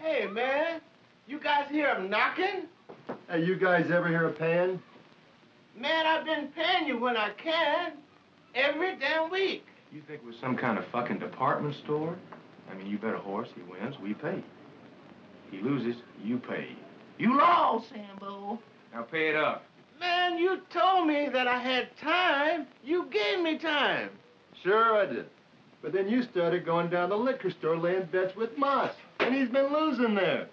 Hey, man, you guys hear him knocking? Hey, you guys ever hear of paying? Man, I've been paying you when I can. Every damn week. You think we're some kind of fucking department store? I mean, you bet a horse, he wins, we pay. He loses, you pay. You lost, Sambo. Now pay it up. Man, you told me that I had time. You gave me time. Sure I did. But then you started going down the liquor store laying bets with Moss. And he's been losing there.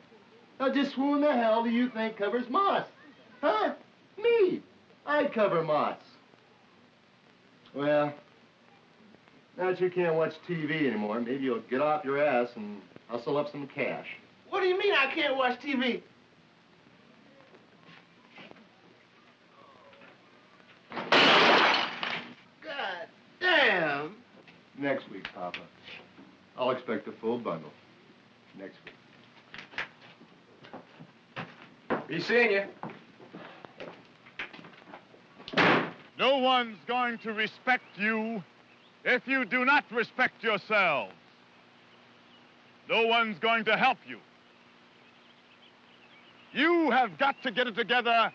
Now just who in the hell do you think covers Moss? Huh? Me. I cover Moss. Well, now that you can't watch TV anymore, maybe you'll get off your ass and hustle up some cash. What do you mean I can't watch TV? God damn. Next week, Papa. I'll expect a full bundle. Next week. Be seeing you. No one's going to respect you if you do not respect yourselves. No one's going to help you. You have got to get it together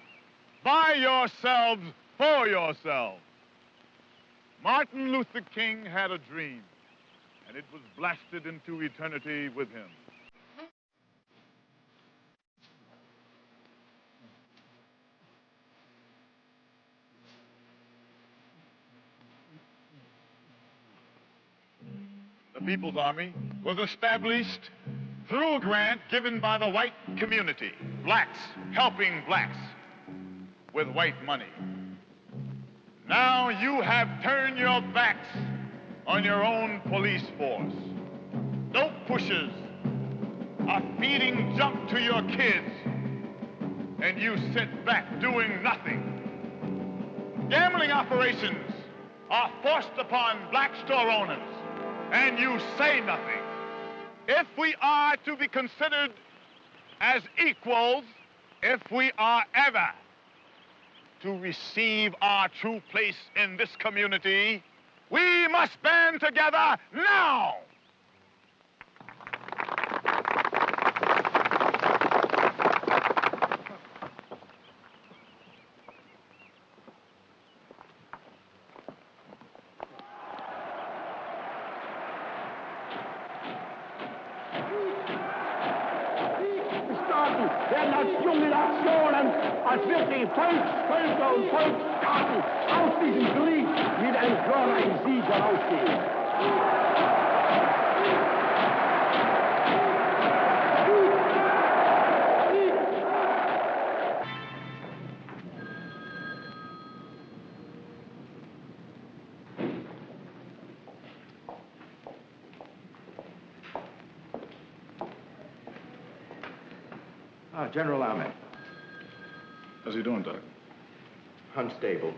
by yourselves, for yourselves. Martin Luther King had a dream, and it was blasted into eternity with him. The People's Army was established through a grant given by the white community, blacks helping blacks with white money. Now you have turned your backs on your own police force. Dope pushers are feeding junk to your kids, and you sit back doing nothing. Gambling operations are forced upon black store owners, and you say nothing. If we are to be considered as equals, if we are ever to receive our true place in this community, we must band together now. Der Nationen als wirklich Völker und Volksstaaten aus diesem Krieg mit einem glorreichen Sieg herausgehen. General Ahmed. How's he doing, Doc? Unstable.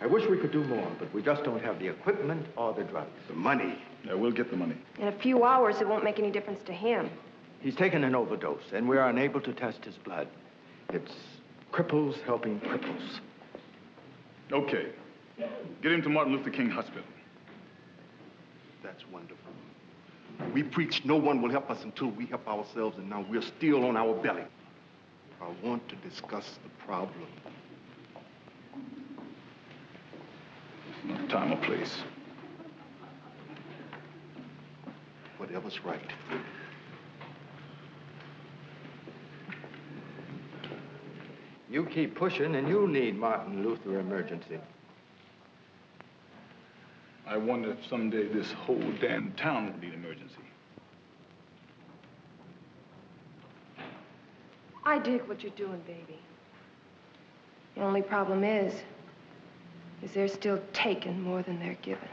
I wish we could do more, but we just don't have the equipment or the drugs. The money. Yeah, we'll get the money. In a few hours, it won't make any difference to him. He's taken an overdose, and we're unable to test his blood. It's cripples helping cripples. Okay. Get him to Martin Luther King Hospital. That's wonderful. We preach no one will help us until we help ourselves, and now we're still on our belly. I want to discuss the problem. No time or place. Whatever's right. You keep pushing, and you'll need Martin Luther emergency. I wonder if someday this whole damn town will need emergency. I dig what you're doing, baby. The only problem is they're still taking more than they're giving.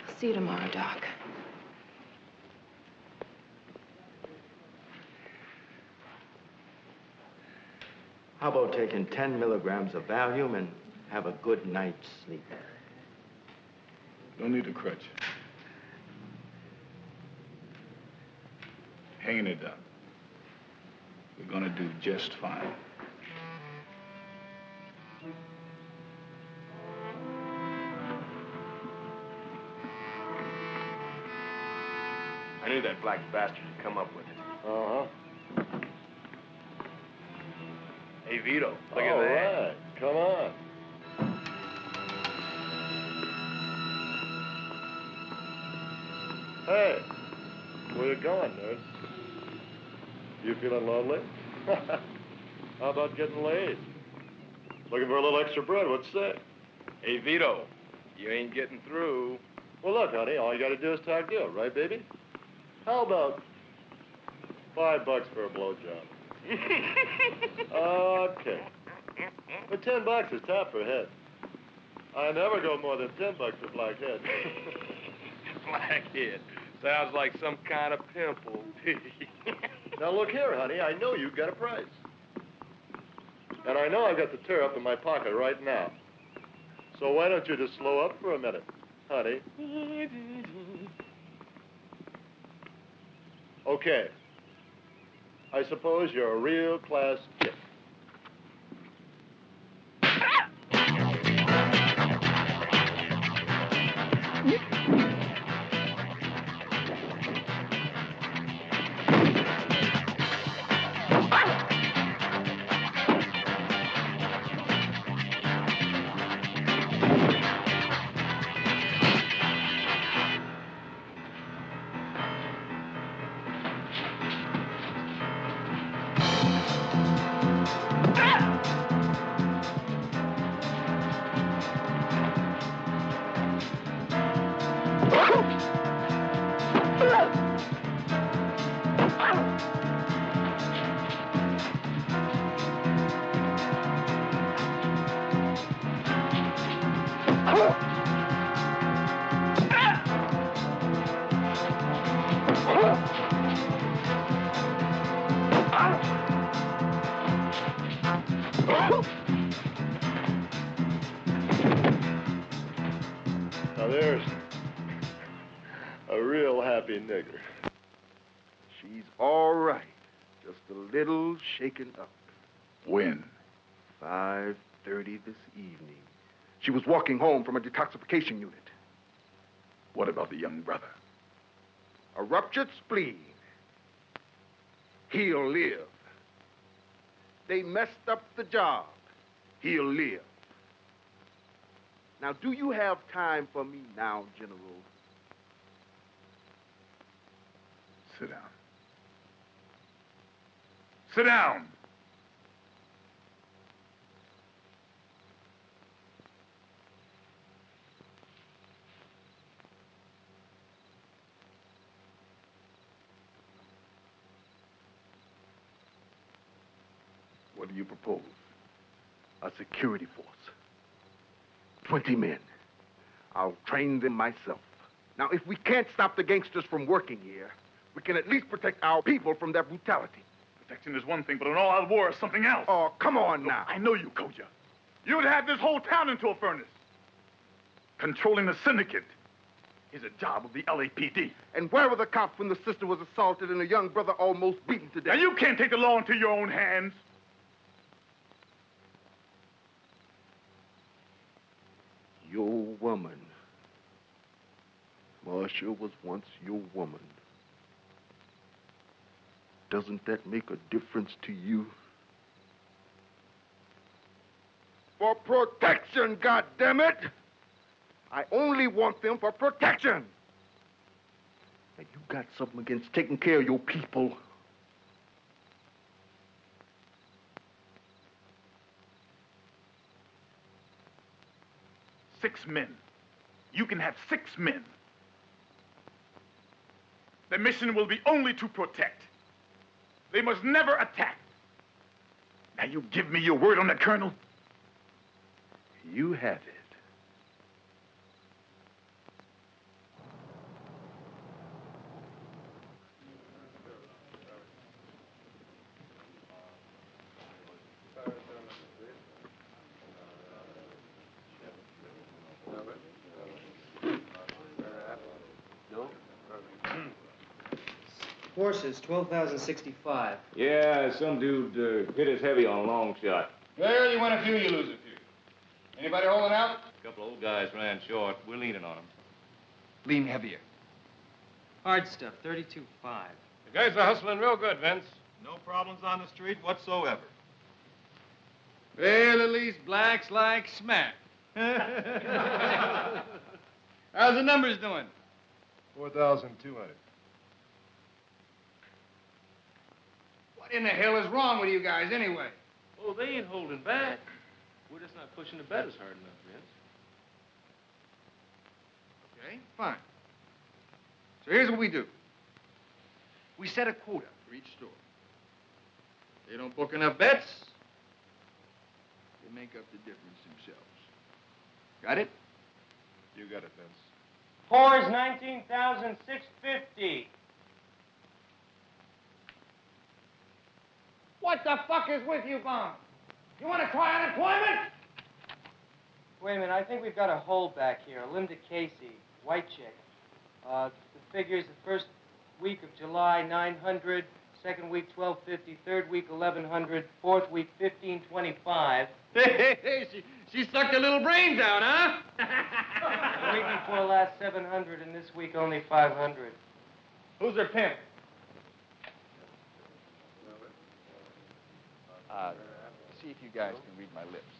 I'll see you tomorrow, Doc. How about taking 10 milligrams of Valium and have a good night's sleep? Don't need a crutch. Hanging it up. We're gonna do just fine. knew that black bastard would come up with it. Uh-huh. Hey, Vito, look at All that. right, come on. Hey, where you going, nurse? You feeling lonely? How about getting laid? Looking for a little extra bread, what's that? Hey, Vito, you ain't getting through. Well, look, honey, all you gotta do is talk deal, right, baby? How about $5 for a blowjob? Okay. But $10 is top for head. I never go more than $10 for blackhead. Blackhead. Sounds like some kind of pimple. Now look here, honey, I know you've got a price. And I know I've got the tear up in my pocket right now. So why don't you just slow up for a minute, honey? Okay. I suppose you're a real class chick. Now there's a real happy nigger. She's all right. Just a little shaken up. When? 5:30 this evening. She was walking home from a detoxification unit. What about the young brother? A ruptured spleen. He'll live. They messed up the job. He'll live. Now, do you have time for me now, General? Sit down. Sit down! What do you propose? A security force. 20 men. I'll train them myself. Now, if we can't stop the gangsters from working here, we can at least protect our people from their brutality. Protection is one thing, but an all-out war is something else. Oh, come on now. I know you, Kojah. You'd have this whole town into a furnace. Controlling the syndicate is a job of the LAPD. And where were the cops when the sister was assaulted and a young brother almost beaten to death? Now, you can't take the law into your own hands. Your woman. Marcia was once your woman. Doesn't that make a difference to you? For protection, goddammit! I only want them for protection! And you got something against taking care of your people. 6 men. You can have 6 men. The mission will be only to protect. They must never attack. Now you give me your word on that, Colonel? You have it. Horses, 12,065. Yeah, some dude hit us heavy on a long shot. Well, you win a few, you lose a few. Anybody holding out? A couple old guys ran short. We're leaning on them. Lean heavier. Hard stuff, 32.5. The guys are hustling real good, Vince. No problems on the street whatsoever. Well, at least blacks like smack. How's the numbers doing? 4,200. What in the hell is wrong with you guys, anyway? Oh, they ain't holding back. We're just not pushing the betters hard enough, Vince. Okay, fine. So here's what we do. We set a quota for each store. They don't book enough bets, they make up the difference themselves. Got it? You got it, Vince. Fours, 19,650. What the fuck is with you, Bum? You want to try unemployment? Wait a minute, I think we've got a hold back here. Linda Casey, white chick. The figures, the first week of July, 900. Second week, 1250. Third week, 1100. Fourth week, 1525. She sucked her little brains out, huh? The week before last, 700, and this week only 500. Who's her pimp? See if you guys can read my lips.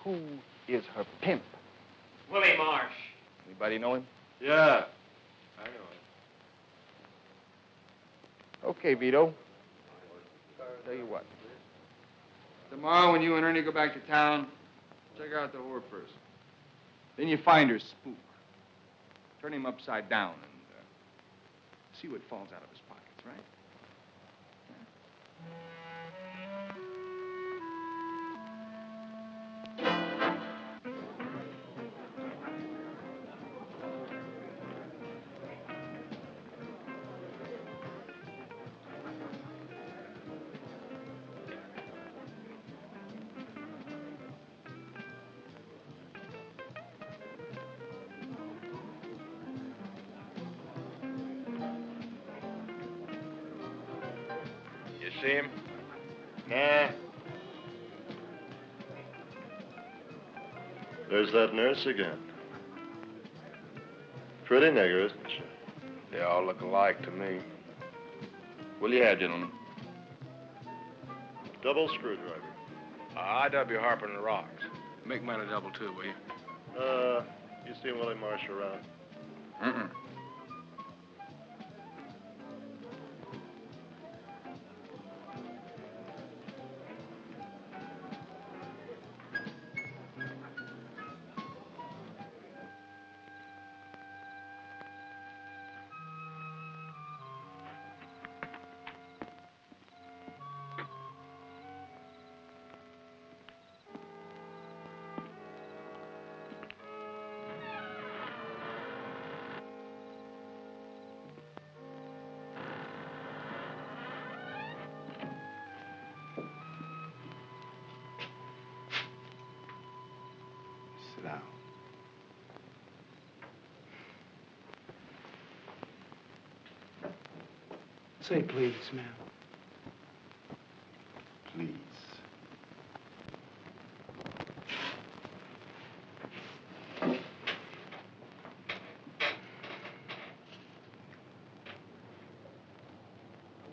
Who is her pimp? Willie Marsh. Anybody know him? Yeah, I know it. Okay, Vito. Tell you what. Tomorrow, when you and Ernie go back to town, check out the whore first. Then you find her spook. Turn him upside down and see what falls out of his pockets, right? You see him? Nah. There's that nurse again. Pretty nigger, isn't she? They all look alike to me. What'll you have, gentlemen? Double screwdriver. IW Harper and the Rocks. Make mine a double, too, will you? You seen Willie Marsh around? Mm-mm. Sit down. Say please, ma'am. Please. I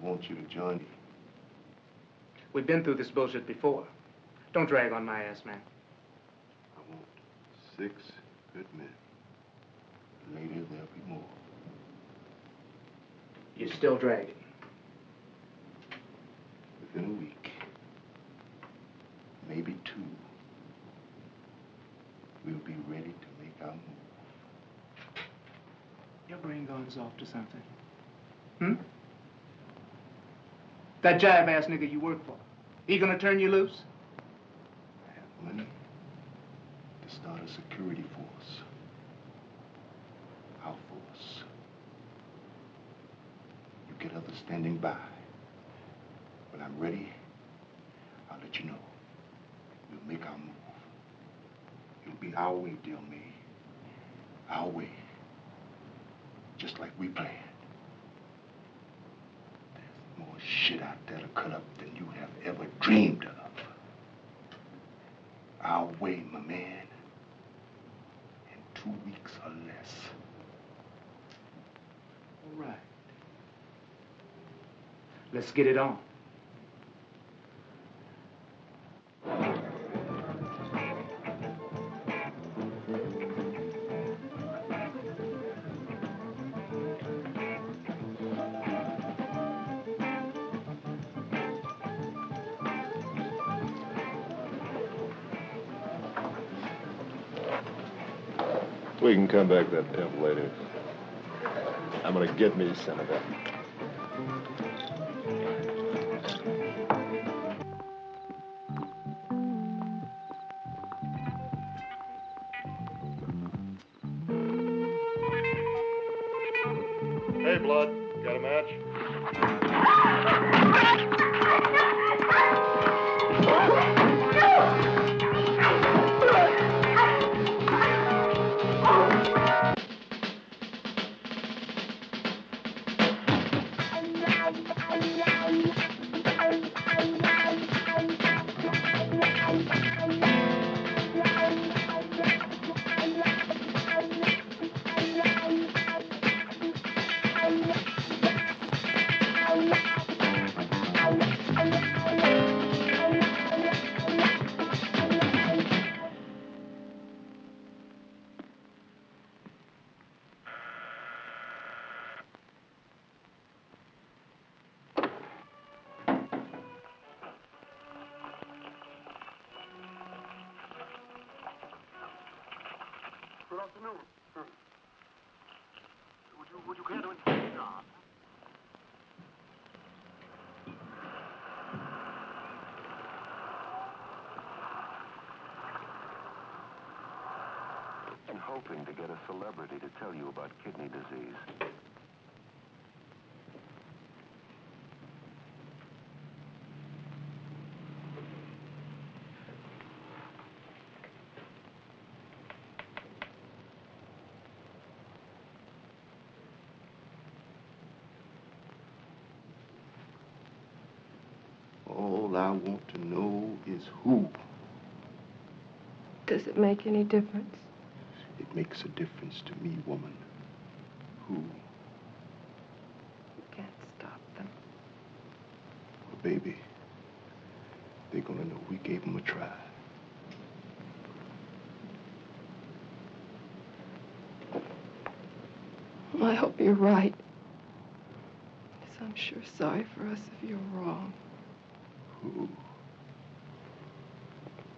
want you to join me. We've been through this bullshit before. Don't drag on my ass, man. I want 6 good men. Later, there'll be more. You're still dragging. Within a week, maybe 2, we'll be ready to make our move. Your brain gone soft or something? Hmm? That jive-ass nigga you work for, he gonna turn you loose? I have money to start a security force. Our force. You get others standing by. When I'm ready, I'll let you know. We'll make our move. It'll be our way, dear May. Our way. Just like we planned. There's more shit out there to cut up than you have ever dreamed of. Our way, my man. In 2 weeks or less. All right. Let's get it on. We can come back to that pimp later. I'm gonna get me some of that. Hey, Blood, got a match? Good afternoon. Would you care to introduce John? I'm hoping to get a celebrity to tell you about kidney disease. All I want to know is who. Does it make any difference? It makes a difference to me, woman. Who? You can't stop them. Well, baby, they're gonna know we gave them a try. I hope you're right. 'Cause I'm sure sorry for us if you're wrong. Who?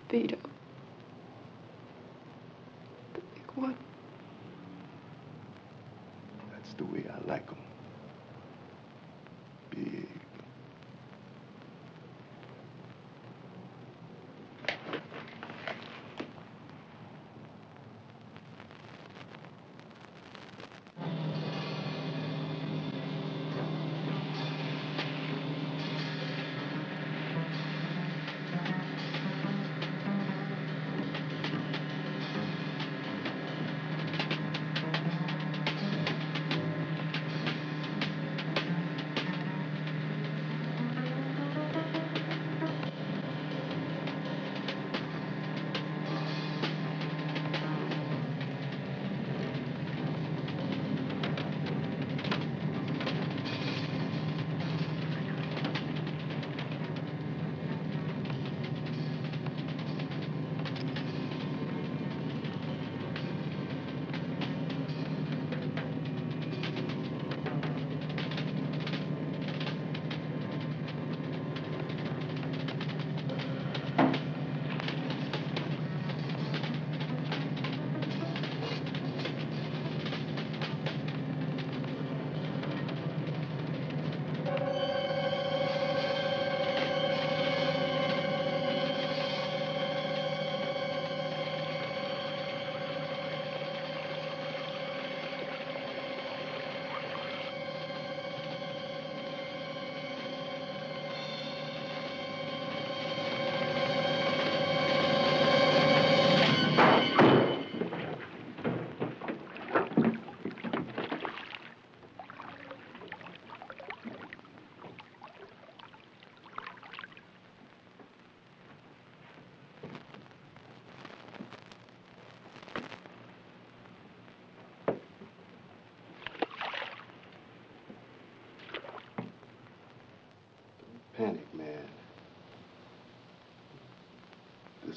Vito. The big one. That's the way I like them. Big.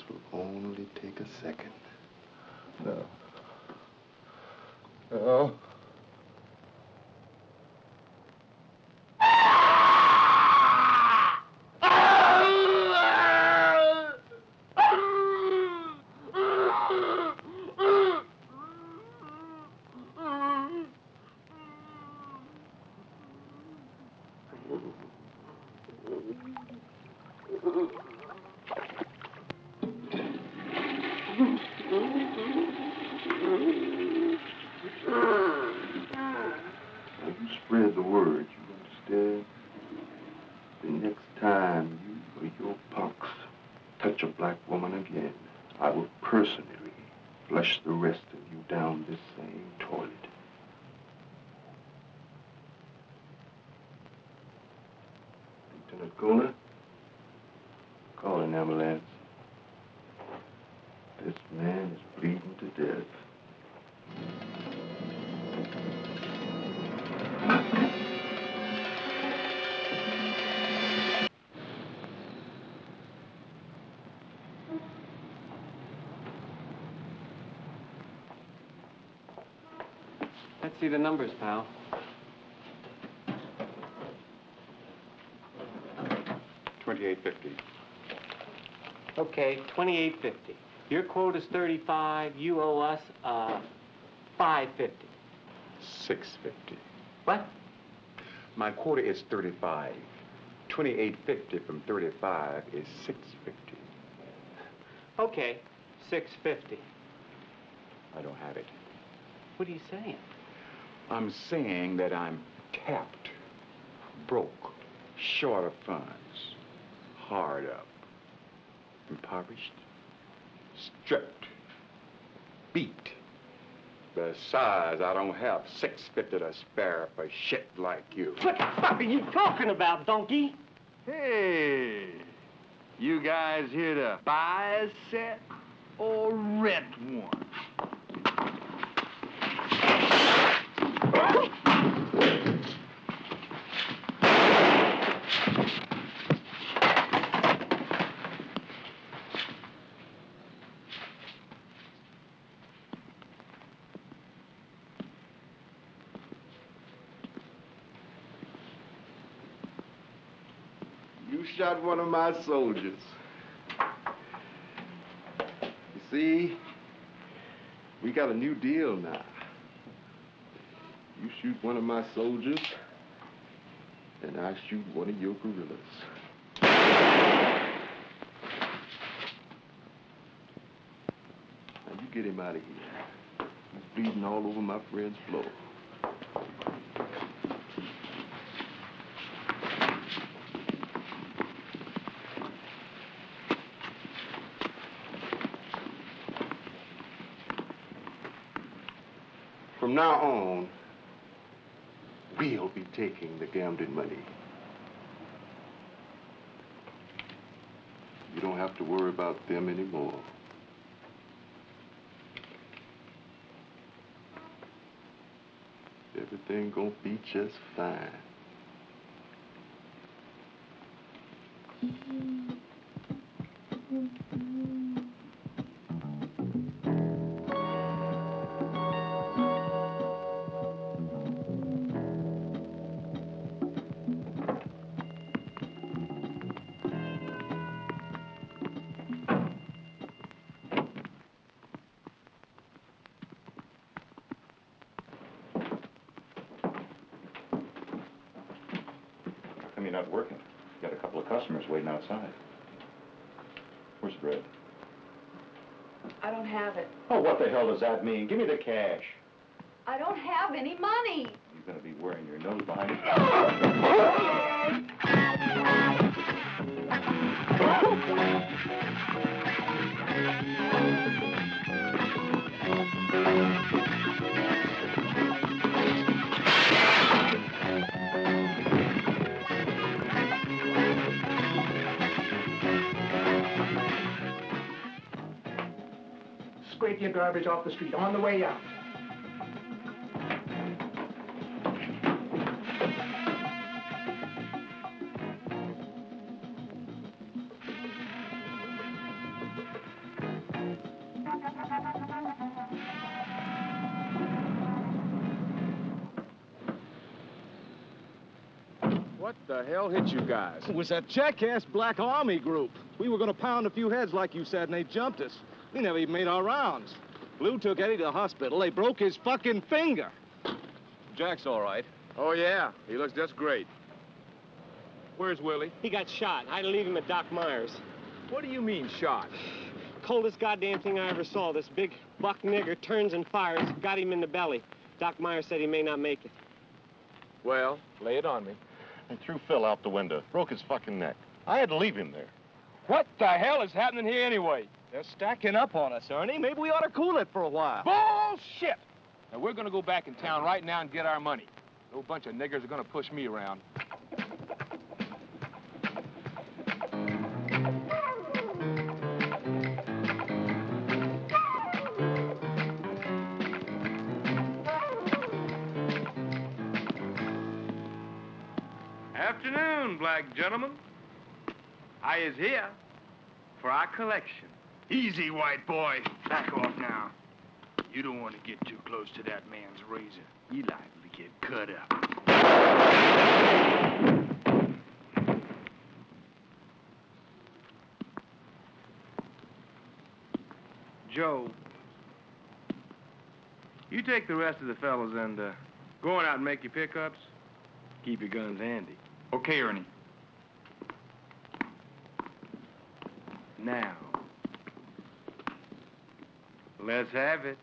will only take a second. No. No. Spread the word, you understand? The next time you or your punks touch a black woman again, I will personally flush the rest of you down this same toilet. Lieutenant Kojah, call an ambulance. This man is bleeding to death. Let's see the numbers, pal. $28.50. Okay, $28.50. Your quota's 35. You owe us $5.50. $6.50. What? My quota is 35. $28.50 from 35 is $6.50. Okay, $6.50. I don't have it. What are you saying? I'm saying that I'm tapped, broke, short of funds, hard up, impoverished, stripped, beat. Besides, I don't have $6.50 to spare for shit like you. What the fuck are you talking about, donkey? Hey, you guys here to buy a set or rent one? You shot one of my soldiers. You see, we got a new deal now. You shoot one of my soldiers, and I shoot one of your guerrillas. Now you get him out of here. He's bleeding all over my friend's floor. From now on, we'll be taking the gambling money. You don't have to worry about them anymore. Everything gonna be just fine. You're not working. You got a couple of customers waiting outside. Where's the bread? I don't have it. Oh, what the hell does that mean? Give me the cash. I don't have any money. You're going to be wearing your nose behind you. Scrape your garbage off the street on the way out. What the hell hit you guys? It was that jackass Black Army group. We were gonna pound a few heads like you said, and they jumped us. We never even made our rounds. Blue took Eddie to the hospital. They broke his fucking finger. Jack's all right. Oh, yeah. He looks just great. Where's Willie? He got shot. I had to leave him at Doc Myers. What do you mean, shot? Coldest goddamn thing I ever saw. This big buck nigger turns and fires, got him in the belly. Doc Myers said he may not make it. Well, lay it on me. They threw Phil out the window, broke his fucking neck. I had to leave him there. What the hell is happening here anyway? They're stacking up on us, Ernie. Maybe we ought to cool it for a while. Bullshit! Now, we're gonna go back in town right now and get our money. No bunch of niggers are gonna push me around. Afternoon, black gentlemen. I is here for our collection. Easy, white boy. Back off now. You don't want to get too close to that man's razor. You likely to get cut up. Joe, you take the rest of the fellas and go on out and make your pickups. Keep your guns handy. Okay, Ernie. Now, let's have it.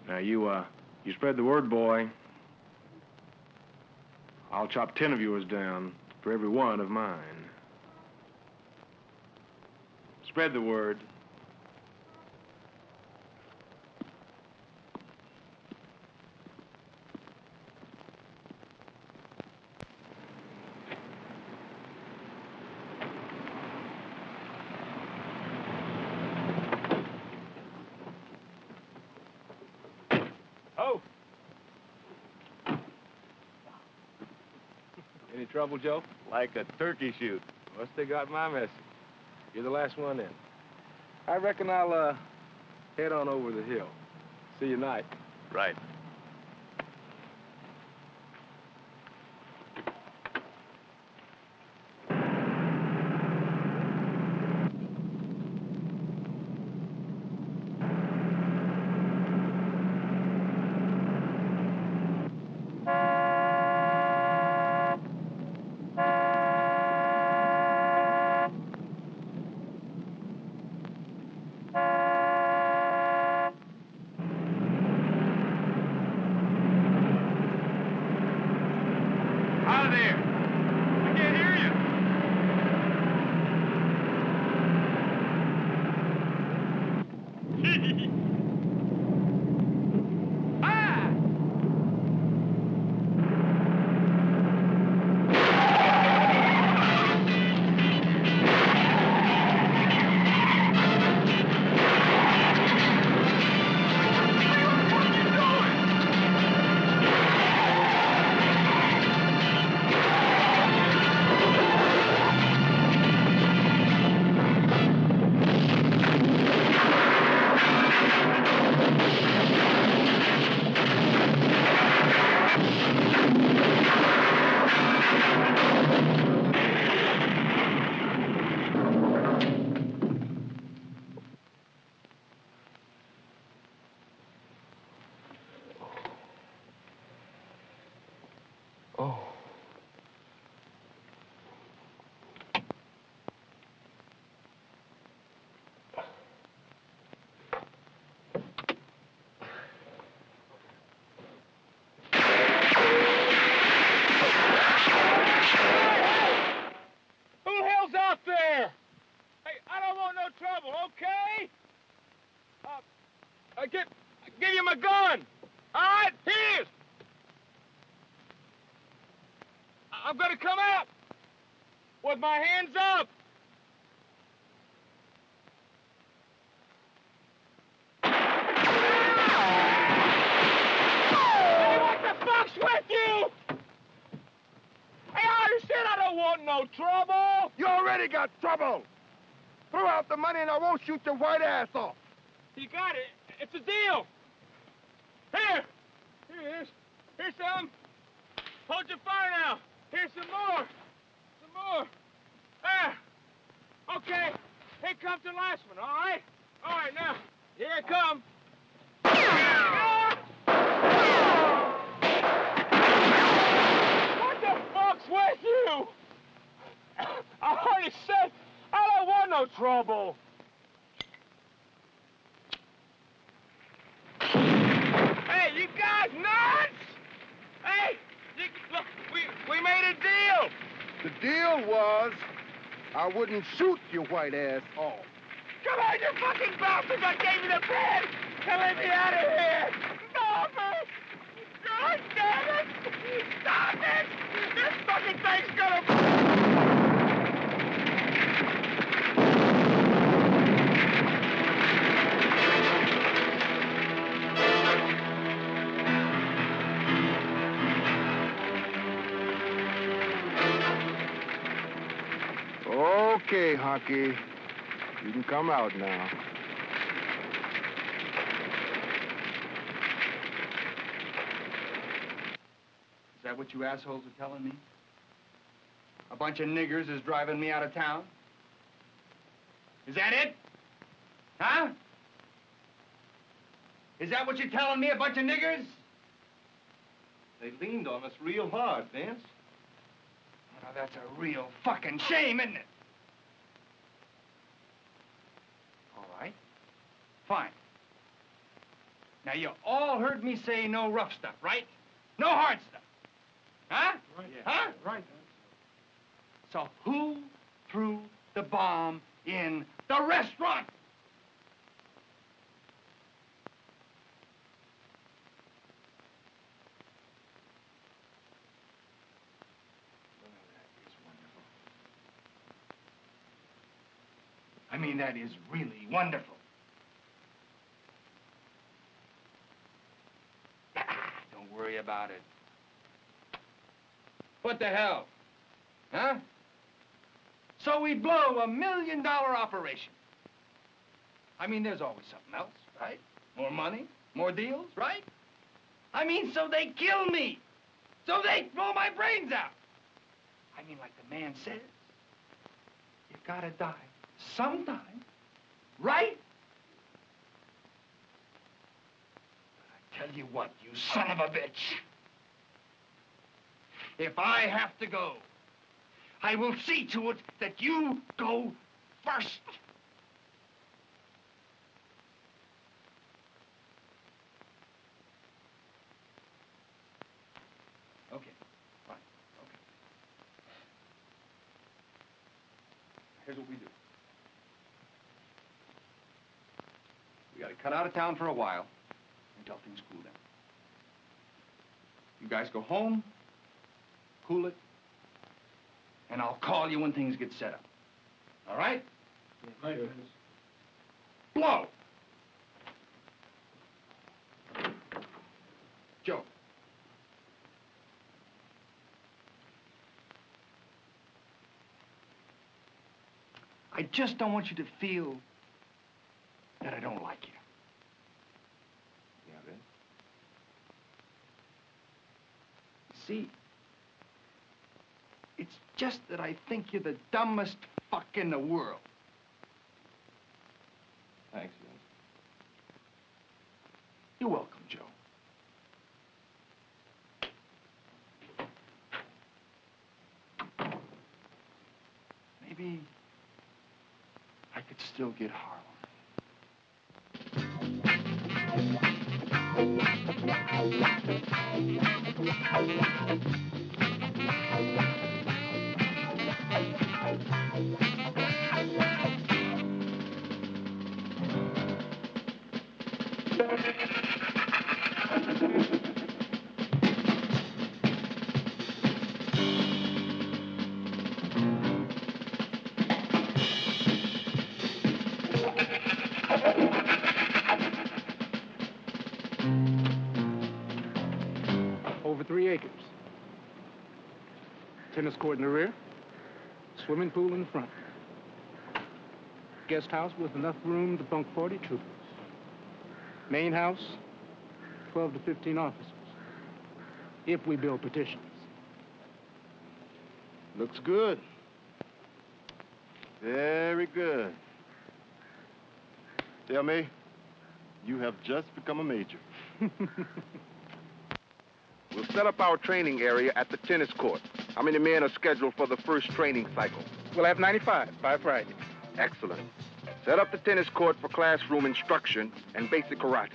Now, you spread the word, boy. I'll chop 10 of yours down for every one of mine. Spread the word. Any trouble, Joe? Like a turkey shoot. Must they got my message. You're the last one in. I reckon I'll, head on over the hill. See you tonight. Right. Give you my gun! All right, here! I'm gonna come out with my hands up! Hey, what the fuck's with you? Hey, I understand I don't want no trouble! You already got trouble! Throw out the money and I won't shoot your white ass off! You got it. It's a deal. Here! Here it is. Here's some. Hold your fire now. Here's some more. Some more. There. Okay. Here comes the last one, all right? All right, now. Here it comes. What the fuck's with you? I already said I don't want no trouble. Hey, you guys nuts? Hey, look, we made a deal. The deal was I wouldn't shoot your white ass off. Come on, you fucking bastards! I gave you the pen! Now let me out of here! Stop it! God damn it! Stop it! This fucking thing's gonna... Okay, Honky. You can come out now. Is that what you assholes are telling me? A bunch of niggers is driving me out of town? Is that it? Huh? Is that what you're telling me, a bunch of niggers? They leaned on us real hard, Vince. Now, that's a real fucking shame, isn't it? All right. Fine. Now, you all heard me say no rough stuff, right? No hard stuff. Huh? Right. Yeah. Huh? Right. So who threw the bomb in the restaurant? I mean, that is really wonderful. Don't worry about it. What the hell? Huh? So we blow $1 million operation. I mean, there's always something else, right? More money, more deals, right? I mean, so they kill me. So they blow my brains out. I mean, like the man says, you gotta die sometime, right? But I tell you what, you son of a bitch. If I have to go, I will see to it that you go first. Okay, fine, okay. Here's what we do. We gotta cut out of town for a while until things cool down. You guys go home, cool it, and I'll call you when things get set up. All right? Yeah, right. Blow! Joe. I just don't want you to feel that I don't like you. Yeah, Vince. See, it's just that I think you're the dumbest fuck in the world. Thanks, Vince. You're welcome, Joe. Maybe I could still get Harlem. Over 3 acres. Tennis court in the rear. Swimming pool in the front. Guest house with enough room to bunk 40 troopers. Main house, 12 to 15 officers. If we build petitions. Looks good. Very good. Tell me, you have just become a major. We'll set up our training area at the tennis court. How many men are scheduled for the first training cycle? We'll have 95 by Friday. Excellent. Set up the tennis court for classroom instruction and basic karate.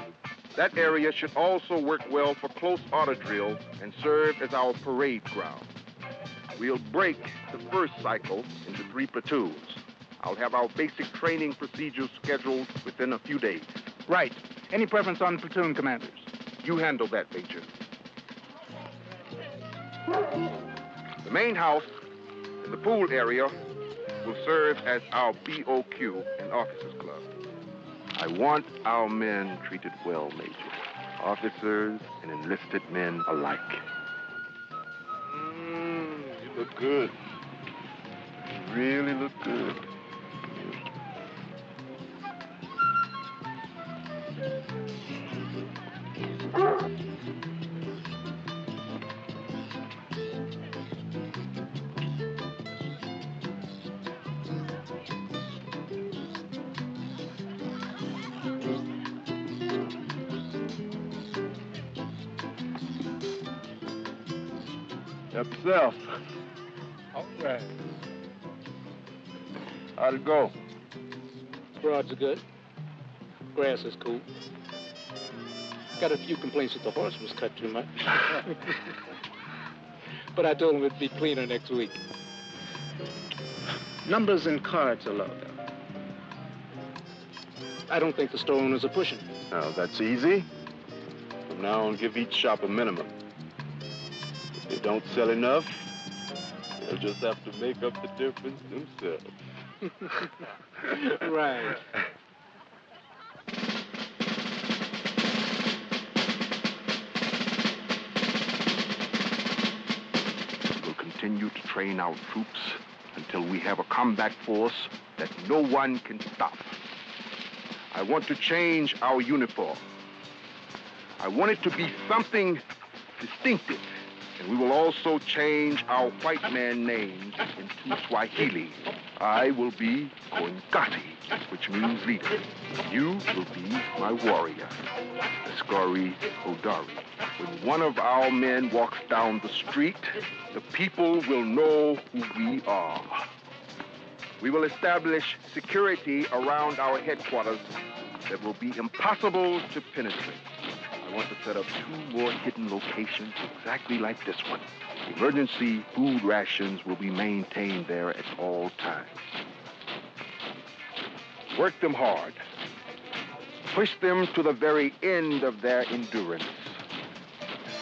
That area should also work well for close order drill and serve as our parade ground. We'll break the first cycle into 3 platoons. I'll have our basic training procedures scheduled within a few days. Right. Any preference on platoon commanders? You handle that, Major. The main house and the pool area will serve as our BOQ and officers club. I want our men treated well, Major. Officers and enlisted men alike. You look good. You really look good. Help yourself. All right. How'd it go? Broads are good. Grass is cool. Got a few complaints that the horse was cut too much. But I told him it'd be cleaner next week. Numbers and cards are low, though. I don't think the store owners are pushing. Now, that's easy. From now on, give each shop a minimum. If they don't sell enough, they'll just have to make up the difference themselves. Right. We'll continue to train our troops until we have a combat force that no one can stop. I want to change our uniform. I want it to be something distinctive. And we will also change our white man names into Swahili. I will be Koingati, which means leader. You will be my warrior, Askari Hodari. When one of our men walks down the street, the people will know who we are. We will establish security around our headquarters that will be impossible to penetrate. I want to set up 2 more hidden locations exactly like this one. Emergency food rations will be maintained there at all times. Work them hard. Push them to the very end of their endurance.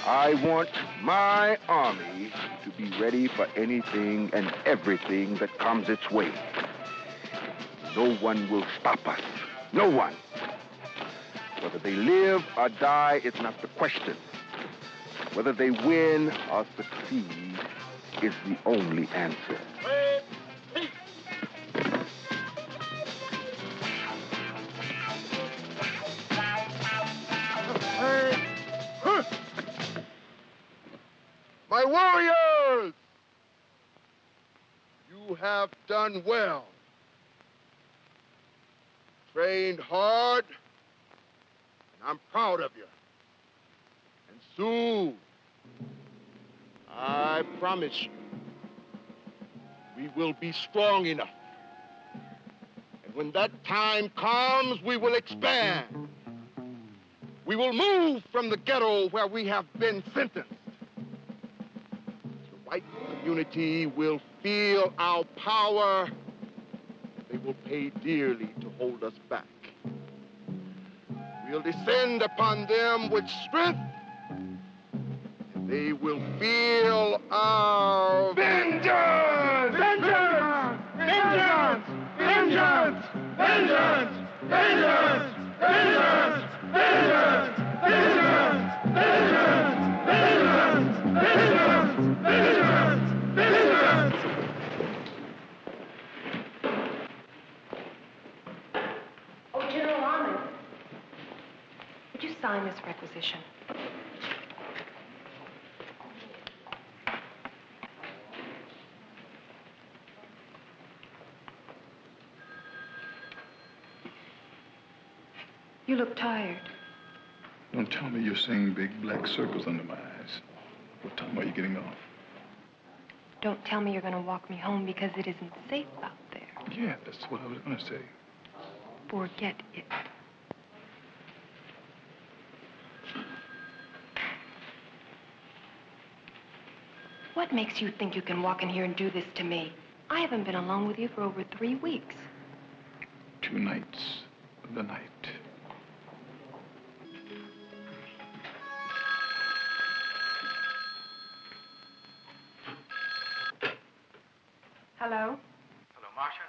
I want my army to be ready for anything and everything that comes its way. No one will stop us. No one. Whether they live or die is not the question. Whether they win or succeed is the only answer. My warriors! You have done well. Trained hard. I'm proud of you. And soon, I promise you, we will be strong enough. And when that time comes, we will expand. We will move from the ghetto where we have been sentenced. The white community will feel our power. They will pay dearly to hold us back. We'll descend upon them with strength, and they will feel our vengeance! Vengeance! Vengeance! Vengeance! Vengeance! Vengeance! Vengeance! Vengeance! Vengeance! Vengeance! Vengeance! Vengeance! Vengeance! Vengeance! Oh, General Ahmed. Would you sign this requisition? You look tired. Don't tell me you're seeing big black circles under my eyes. What time are you getting off? Don't tell me you're going to walk me home because it isn't safe out there. Yeah, that's what I was going to say. Forget it. What makes you think you can walk in here and do this to me? I haven't been alone with you for over 3 weeks. 2 nights of the night. Hello? Hello, Marcia.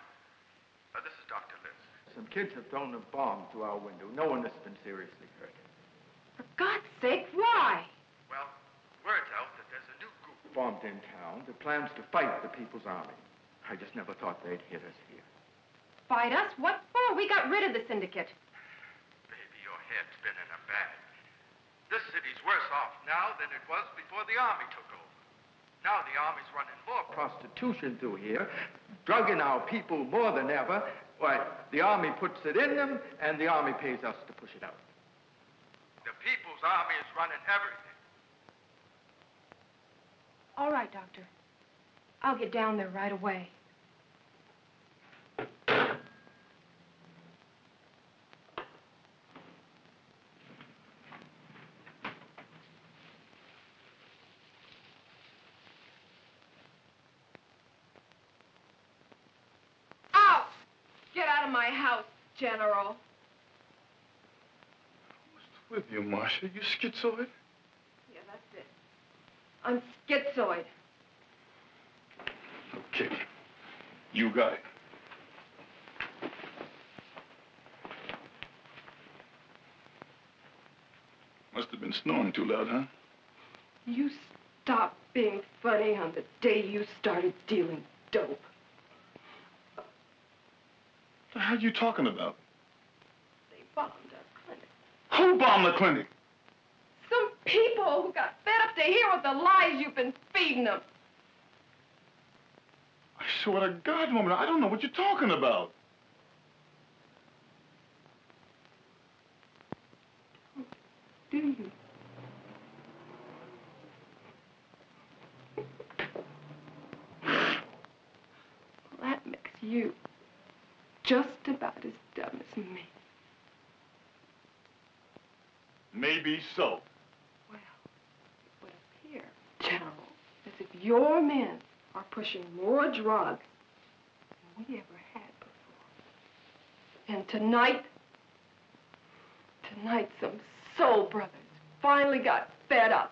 This is Dr. Liz. Some kids have thrown a bomb through our window. No one has been seriously hurt. For God's sake, why? Well, word out that there's a new group formed in town that plans to fight the People's Army. I just never thought they'd hit us here. Fight us? What for? We got rid of the syndicate. Baby, your head's been in a bag. This city's worse off now than it was before the Army took over. Now the Army's running more prostitution through here, drugging our people more than ever. Why, the Army puts it in them, and the Army pays us to push it out. The People's Army is running everything. All right, Doctor. I'll get down there right away. Out! Get out of my house, General. With you, Marcia? You schizoid? Yeah, that's it. I'm schizoid. Okay. You got it. Must have been snoring too loud, huh? You stopped being funny on the day you started dealing dope. The hell you talking about? They bombed our clinic. Who bombed the clinic? Some people who got fed up to hear what the lies you've been feeding them. I swear to God, woman, I don't know what you're talking about. Do you? Well, that makes you just about as dumb as me. Maybe so. Well, it would appear, General, as if your men are pushing more drugs than we ever had before. And tonight, some soul brothers finally got fed up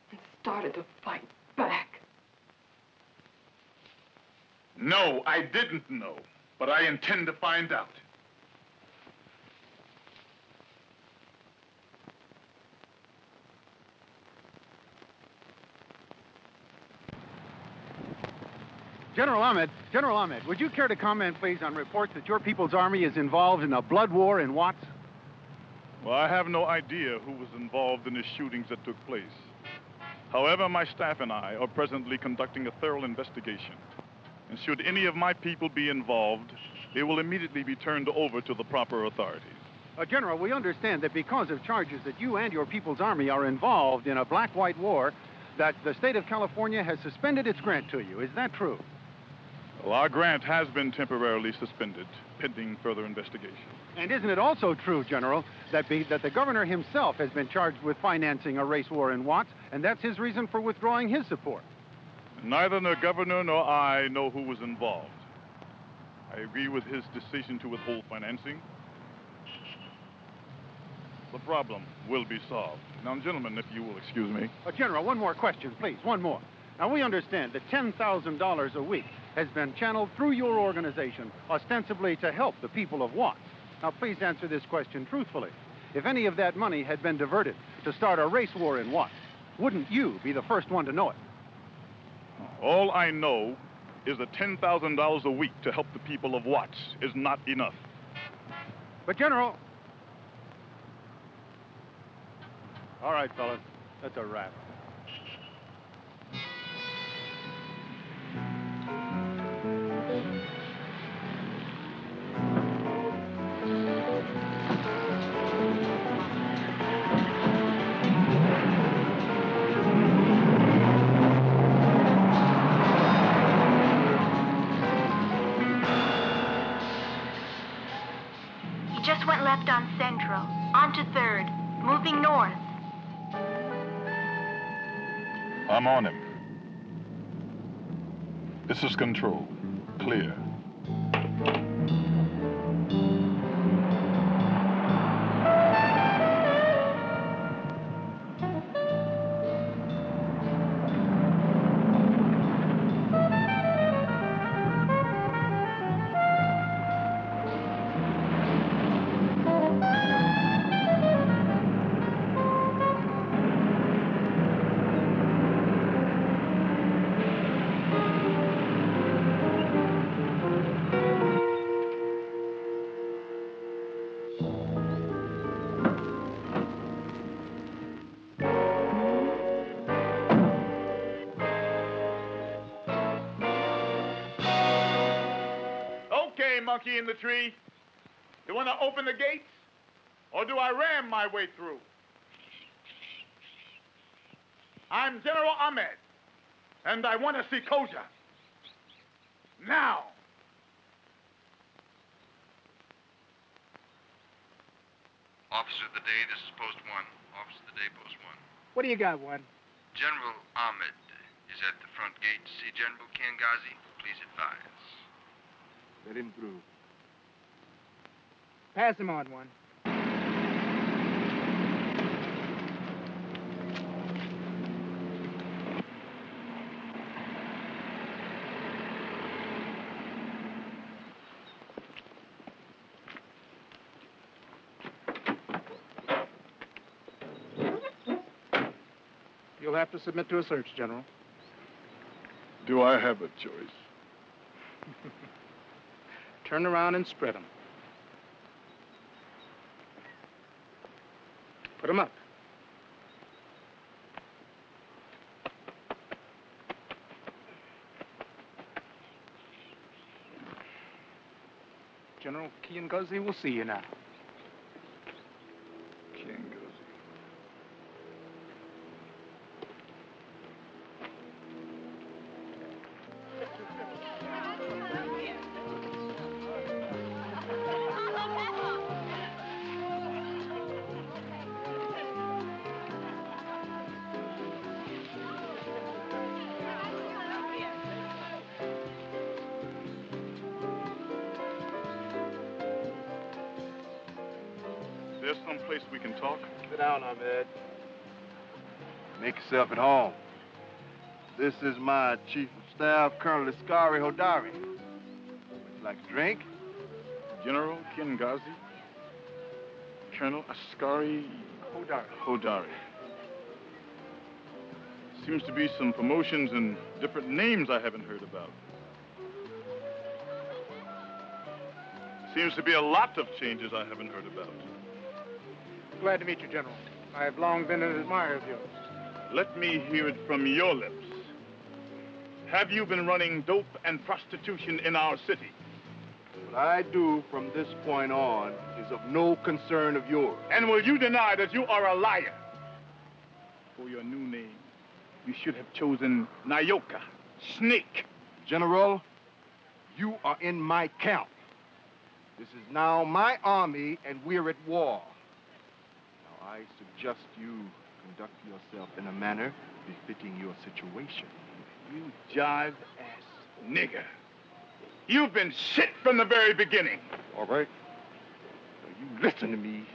and started to fight back. No, I didn't know, but I intend to find out. General Ahmed, would you care to comment, please, on reports that your People's Army is involved in a blood war in Watts? Well, I have no idea who was involved in the shootings that took place. However, my staff and I are presently conducting a thorough investigation. And should any of my people be involved, they will immediately be turned over to the proper authorities. General, we understand that because of charges that you and your People's Army are involved in a black-white war, that the state of California has suspended its grant to you. Is that true? Well, our grant has been temporarily suspended, pending further investigation. And isn't it also true, General, that the governor himself has been charged with financing a race war in Watts, and that's his reason for withdrawing his support? Neither the governor nor I know who was involved. I agree with his decision to withhold financing. The problem will be solved. Now, gentlemen, if you will excuse me. General, one more question, please, one more. Now, we understand that $10,000 a week has been channeled through your organization, ostensibly to help the people of Watts. Now, please answer this question truthfully. If any of that money had been diverted to start a race war in Watts, wouldn't you be the first one to know it? All I know is that $10,000 a week to help the people of Watts is not enough. But, General... All right, fellas, that's a wrap. just went left on Central, onto 3rd, moving north. I'm on him. This is Control. Clear. Okay, monkey in the tree. You want to open the gates? Or do I ram my way through? I'm General Ahmed, and I want to see Kojah. Now! Officer of the day, this is Post 1. Officer of the day, Post 1. What do you got, one? General Ahmed is at the front gate to see General Kiangazi. Please advise. Let him through. Pass him on, one. You'll have to submit to a search, General. Do I have a choice? Turn around and spread them. Put them up. General Kiangazi will see you now. There's some place we can talk. Sit down, Ahmed. Make yourself at home. This is my Chief of Staff, Colonel Askari Hodari. Would you like a drink? General Kiangazi, Colonel Askari Hodari. Seems to be some promotions and different names I haven't heard about. Seems to be a lot of changes I haven't heard about. Glad to meet you, General. I have long been an admirer of yours. Let me hear it from your lips. Have you been running dope and prostitution in our city? What I do from this point on is of no concern of yours. And will you deny that you are a liar? For your new name, you should have chosen Nayoka, Snake. General, you are in my camp. This is now my army, and we're at war. Now, I suggest you conduct yourself in a manner befitting your situation. You jive-ass nigger. You've been shit from the very beginning. All right. Now, you listen to me.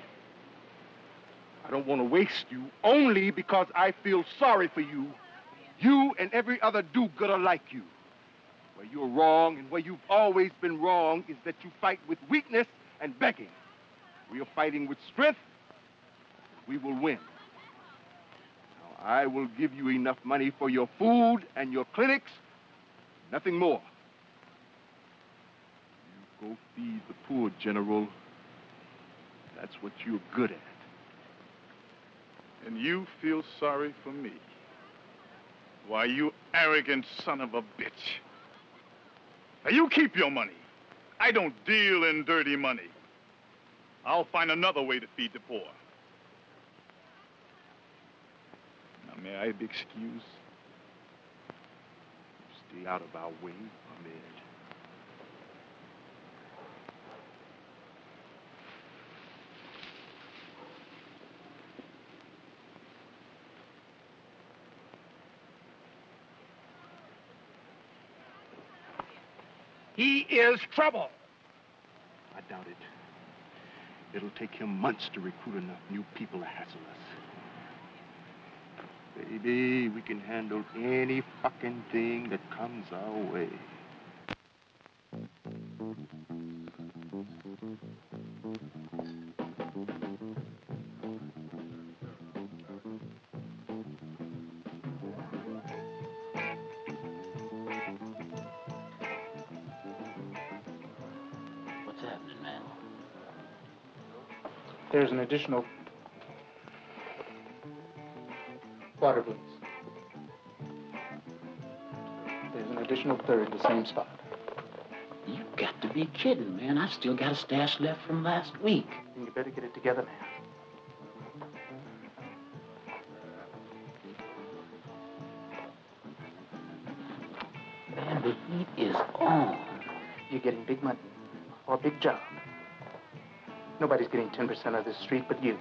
I don't want to waste you only because I feel sorry for you. You and every other do-gooder like you. Where you're wrong and where you've always been wrong is that you fight with weakness and begging. We are fighting with strength. We will win. Now, I will give you enough money for your food and your clinics. Nothing more. You go feed the poor, General. That's what you're good at. And you feel sorry for me? Why, you arrogant son of a bitch. Now, you keep your money. I don't deal in dirty money. I'll find another way to feed the poor. Now, may I be excused? Stay out of our way, Ahmed. He is trouble. I doubt it. It'll take him months to recruit enough new people to hassle us. Baby, we can handle any fucking thing that comes our way. What's happening, man? There's an additional water, please. There's an additional third in the same spot. You got to be kidding, man. I've still got a stash left from last week. Then you better get it together, man. Man, the heat is on. You're getting big money or a big job. Nobody's getting 10% of this street but you.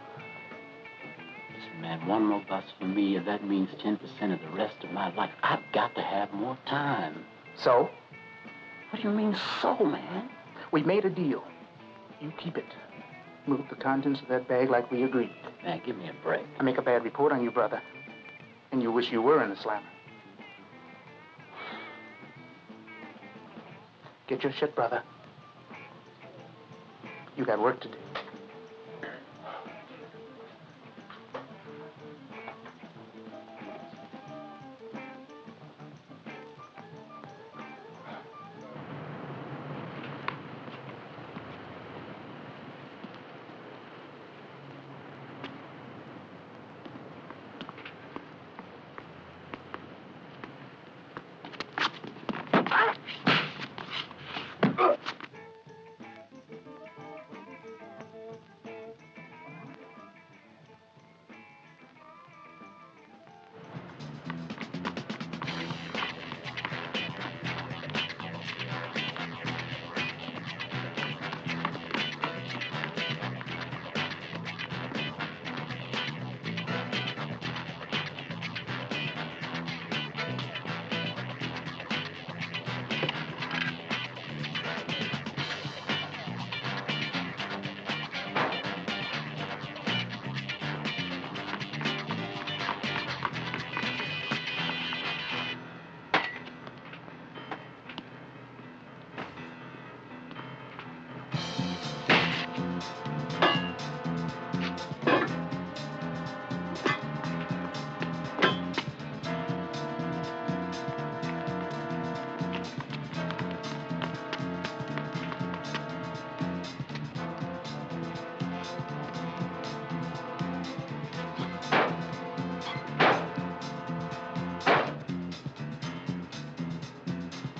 Listen, man, one more bus for me, and that means 10% of the rest of my life. I've got to have more time. So? What do you mean, so, man? We made a deal. You keep it. Move the contents of that bag like we agreed. Man, give me a break. I make a bad report on you, brother. And you wish you were in the slammer. Get your shit, brother. You got work to do.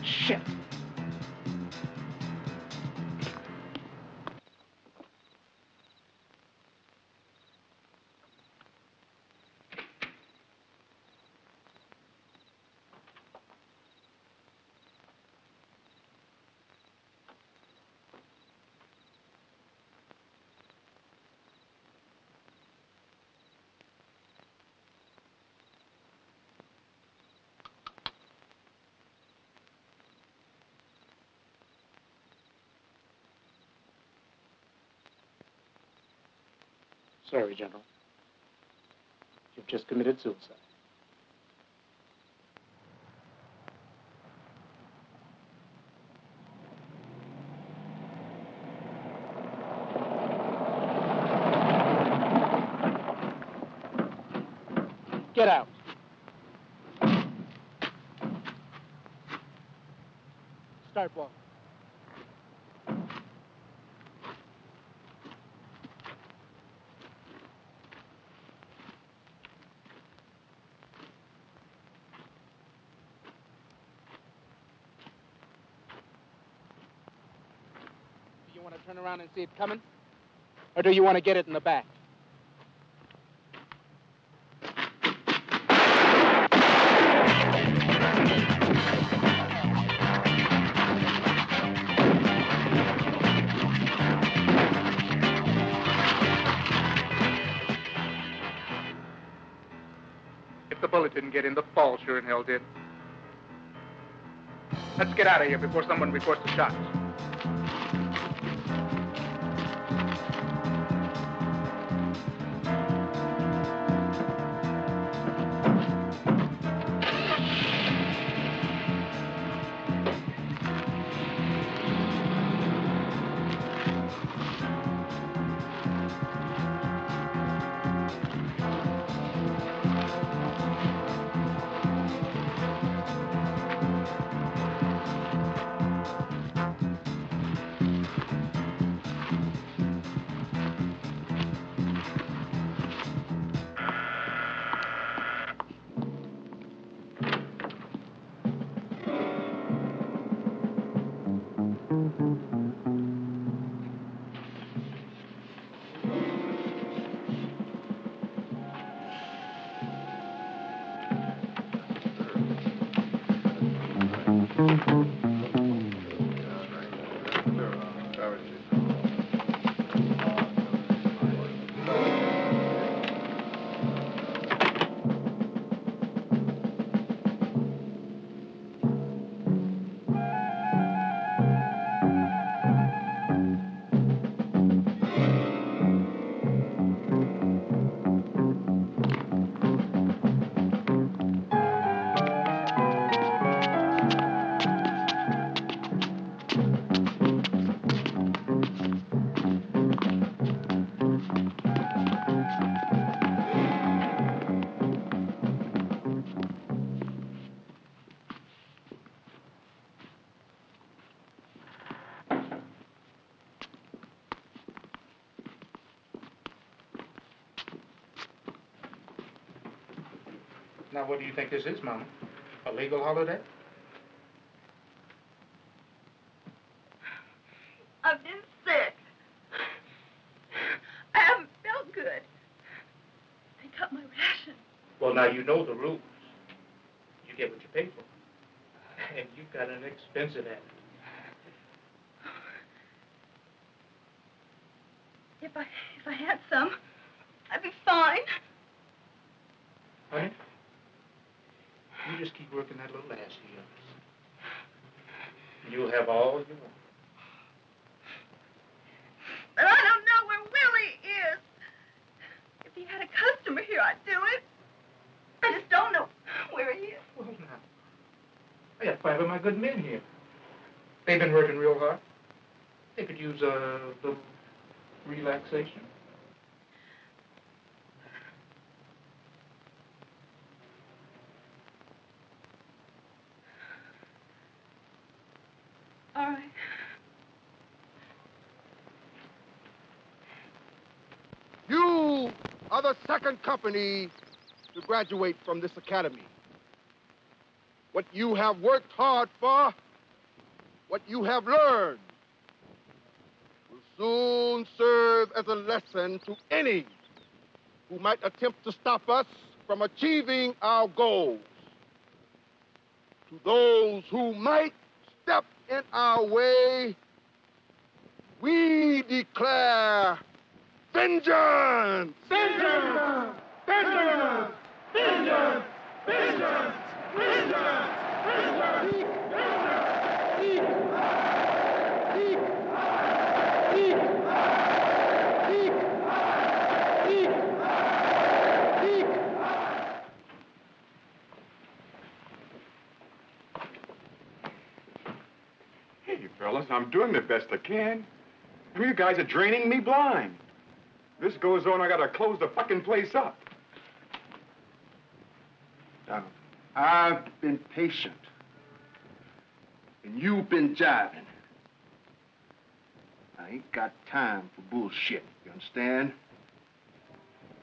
Shit. Sorry, General. You've just committed suicide. Get out. Start walking. Do you want to turn around and see it coming? Or do you want to get it in the back? If the bullet didn't get in, the ball sure in hell did. Let's get out of here before someone reports the shots. Now, what do you think this is, Mama? A legal holiday? I've been sick. I haven't felt good. They cut my ration. Well, now you know the rules. You get what you pay for. And you've got an expensive habit. If I had some, I'd be fine. Honey, you just keep working that little ass of yours. You'll have all you want. But I don't know where Willie is. If he had a customer here, I'd do it. I just don't know where he is. Well, now, I got 5 of my good men here. They've been working real hard. They could use a little relaxation. All right. You are the second company to graduate from this academy. What you have worked hard for, what you have learned, will soon serve as a lesson to any who might attempt to stop us from achieving our goals. To those who might step in our way, we declare vengeance! Vengeance! Vengeance! Vengeance! Vengeance! Vengeance! Hey, fellas, I'm doing the best I can. I mean, you guys are draining me blind. This goes on, I gotta close the fucking place up. Now, I've been patient. And you've been jiving. I ain't got time for bullshit, you understand?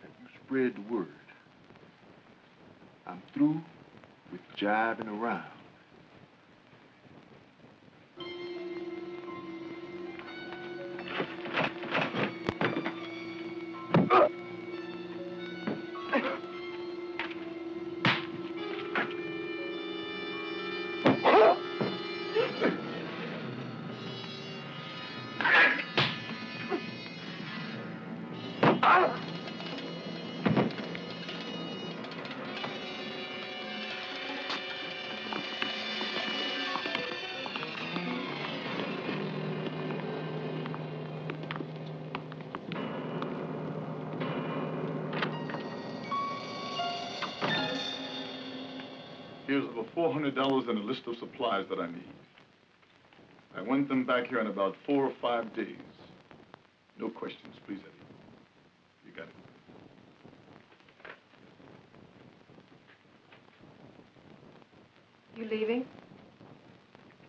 And you spread the word. I'm through with jiving around. Here's over $400 and a list of supplies that I need. I want them back here in about 4 or 5 days. No questions, please, Eddie. You got it. You leaving?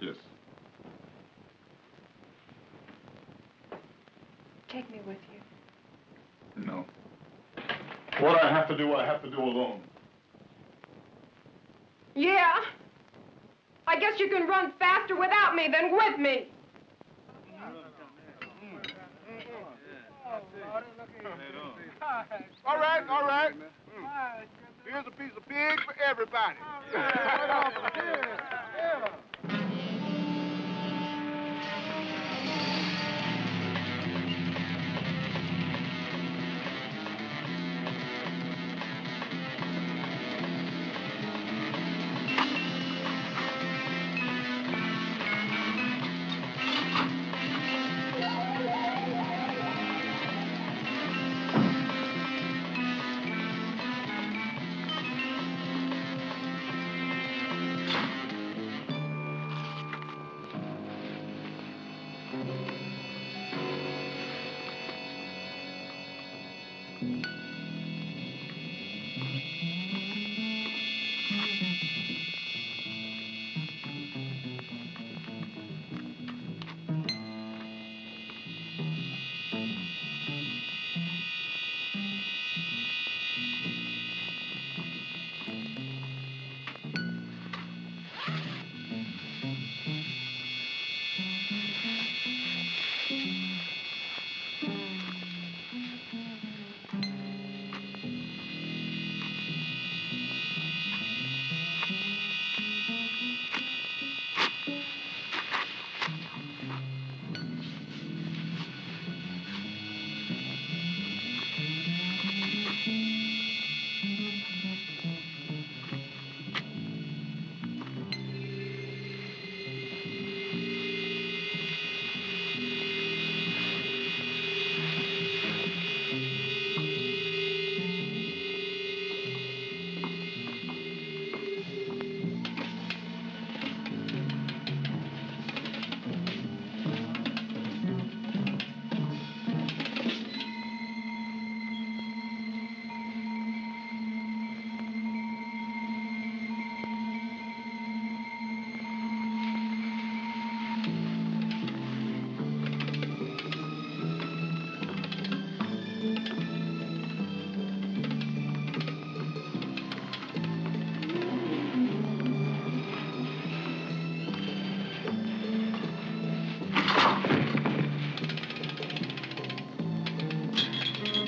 Yes. Take me with you. No. What I have to do alone. Yeah. I guess you can run faster without me than with me. All right, all right. Here's a piece of pig for everybody.